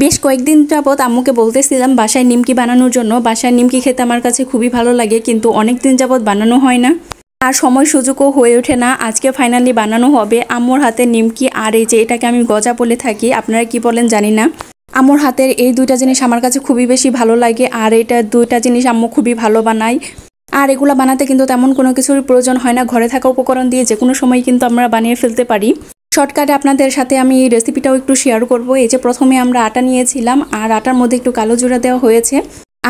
বেশ কয়েকদিন যাবৎ আম্মুকে বলতেছিলাম বাসায় নিমকি বানানোর জন্য। বাসায় নিমকি খেতে আমার কাছে খুবই ভালো লাগে, কিন্তু অনেক দিন যাবৎ বানানো হয় না, আর সময় সুযোগও হয়ে ওঠে না। আজকে ফাইনালি বানানো হবে আম্মুর হাতের নিমকি। আর এই যে এটাকে আমি গজা বলে থাকি, আপনারা কি বলেন জানি না। আম্মুর হাতের এই দুইটা জিনিস আমার কাছে খুবই বেশি ভালো লাগে, আর এটা দুইটা জিনিস আম্মু খুবই ভালো বানায়। আর এগুলো বানাতে কিন্তু তেমন কোনো কিছুর প্রয়োজন হয় না, ঘরে থাকা উপকরণ দিয়ে যে কোনো সময় কিন্তু আমরা বানিয়ে ফেলতে পারি। শর্টকাটে আপনাদের সাথে আমি এই রেসিপিটাও একটু শেয়ার করব। এই যে প্রথমে আমরা আটা নিয়েছিলাম, আর আটার মধ্যে একটু কালো জিরা দেওয়া হয়েছে।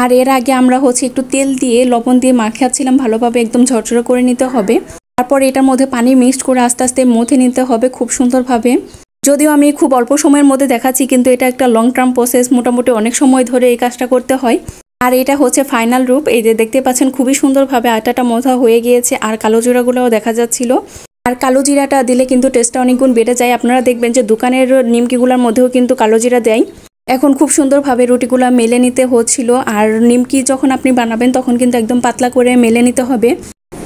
আর এর আগে আমরা একটু তেল দিয়ে লবণ দিয়ে মাখিয়েছিলাম, ভালোভাবে একদম ঝরঝরে করে নিতে হবে। তারপর এটার মধ্যে পানি মিক্সড করে আস্তে আস্তে মথে নিতে হবে খুব সুন্দরভাবে। যদিও আমি খুব অল্প সময়ের মধ্যে দেখাচ্ছি, কিন্তু এটা একটা লং টার্ম প্রসেস, মোটামুটি অনেক সময় ধরে এই কাজটা করতে হয়। আর এটা হচ্ছে ফাইনাল রূপ। এই যে দেখতে পাচ্ছেন খুবই সুন্দরভাবে আটাটা মথা হয়ে গিয়েছে, আর কালো জিরাগুলোও দেখা যাচ্ছিল। আর কালো জিরাটা দিলে কিন্তু টেস্টটা অনেক গুণ বেড়ে যায়। আপনারা দেখবেন যে দোকানের নিমকিগুলোর মধ্যেও কিন্তু কালো জিরা দেয়। এখন খুব সুন্দরভাবে রুটিগুলো মেলে নিতে হচ্ছিল। আর নিমকি যখন আপনি বানাবেন তখন কিন্তু একদম পাতলা করে মেলে নিতে হবে।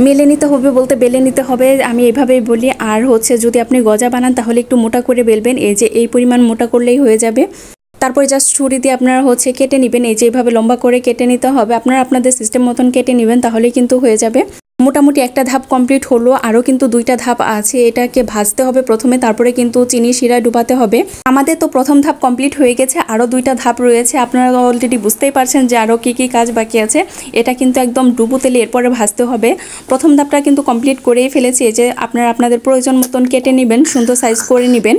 মেলে নিতে হবে বলতে বেলে নিতে হবে, আমি এইভাবেই বলি। আর যদি আপনি গজা বানান তাহলে একটু মোটা করে বেলবেন, এই যে এই পরিমাণ মোটা করলেই হয়ে যাবে। তারপরে জাস্ট ছুরি দিয়ে আপনারা কেটে নেবেন, এই যে এইভাবে লম্বা করে কেটে নিতে হবে। আপনারা আপনাদের সিস্টেম মতন কেটে নেবেন, তাহলেই কিন্তু হয়ে যাবে। মোটামুটি একটা ধাপ কমপ্লিট হলো, আরও কিন্তু দুইটা ধাপ আছে। এটাকে ভাজতে হবে প্রথমে, তারপরে কিন্তু চিনি শিরায় ডুবাতে হবে। আমাদের তো প্রথম ধাপ কমপ্লিট হয়ে গেছে, আরও দুইটা ধাপ রয়েছে। আপনারা অলরেডি বুঝতেই পারছেন যে আরও কী কাজ বাকি আছে। এটা কিন্তু একদম ডুবো তেলে এরপরে ভাজতে হবে। প্রথম ধাপটা কিন্তু কমপ্লিট করেই ফেলেছি। এই যে আপনারা আপনাদের প্রয়োজন মতন কেটে নেবেন, সুন্দর সাইজ করে নেবেন।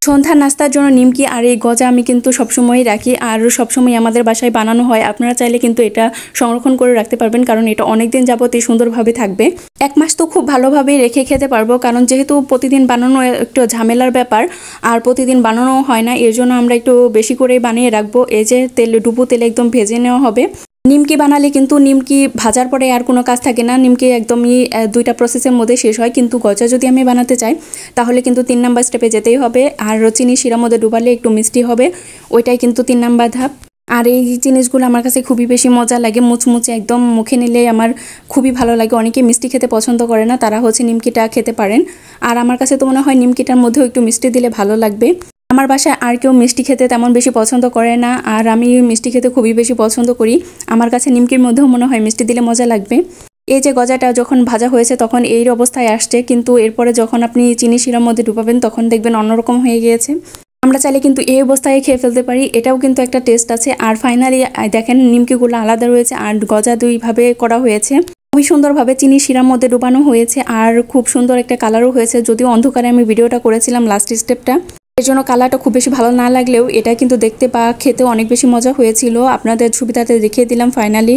সন্ধ্যার নাস্তার জন্য নিমকি আর এই গজা আমি কিন্তু সবসময়ই রাখি, আর সবসময় আমাদের বাসায় বানানো হয়। আপনারা চাইলে কিন্তু এটা সংরক্ষণ করে রাখতে পারবেন, কারণ এটা অনেক দিন যাবতই সুন্দরভাবে থাকবে। 1 মাস তো খুব ভালোভাবেই রেখে খেতে পারবো, কারণ যেহেতু প্রতিদিন বানানো একটু ঝামেলার ব্যাপার, আর প্রতিদিন বানানো হয় না, এর জন্য আমরা একটু বেশি করেই বানিয়ে রাখবো। এই যে ডুবো তেলে একদম ভেজে নেওয়া হবে। নিমকি বানালে কিন্তু নিমকি ভাজার পরে আর কোনো কাজ থাকে না, নিমকি একদমই দুইটা প্রসেসের মধ্যে শেষ হয়। কিন্তু গজা যদি আমি বানাতে চাই তাহলে কিন্তু 3 নাম্বার স্টেপে যেতেই হবে। আর চিনি শিরার মধ্যে ডুবালে একটু মিষ্টি হবে, ওইটাই কিন্তু 3 নাম্বার ধাপ। আর এই জিনিসগুলো আমার কাছে খুবই বেশি মজা লাগে, মুচমুচে একদম মুখে নিলে আমার খুবই ভালো লাগে। অনেকে মিষ্টি খেতে পছন্দ করে না, তারা নিমকিটা খেতে পারেন। আর আমার কাছে তো মনে হয় নিমকিটার মধ্যেও একটু মিষ্টি দিলে ভালো লাগবে। আমার বাসায় আর কেউ মিষ্টি খেতে তেমন বেশি পছন্দ করে না, আর আমি মিষ্টি খেতে খুবই বেশি পছন্দ করি। আমার কাছে নিমকির মধ্যেও মনে হয় মিষ্টি দিলে মজা লাগবে। এই যে গজাটা যখন ভাজা হয়েছে তখন এই অবস্থায় আসছে, কিন্তু এরপরে যখন আপনি চিনি শিরার মধ্যে ডুবাবেন তখন দেখবেন অন্যরকম হয়ে গিয়েছে। আমরা চাইলে কিন্তু এই অবস্থায় খেয়ে ফেলতে পারি, এটাও কিন্তু একটা টেস্ট আছে। আর ফাইনালি দেখেন নিমকিগুলো আলাদা রয়েছে, আর গজা দুইভাবে করা হয়েছে। খুবই সুন্দরভাবে চিনি শিরার মধ্যে ডুবানো হয়েছে, আর খুব সুন্দর একটা কালারও হয়েছে। যদিও অন্ধকারে আমি ভিডিওটা করেছিলাম লাস্ট স্টেপটা, এর জন্য কালারটা খুব বেশি ভালো না লাগলেও এটা কিন্তু দেখতে বা খেতে অনেক বেশি মজা হয়েছিল। আপনাদের সুবিধাতে দেখিয়ে দিলাম ফাইনালি।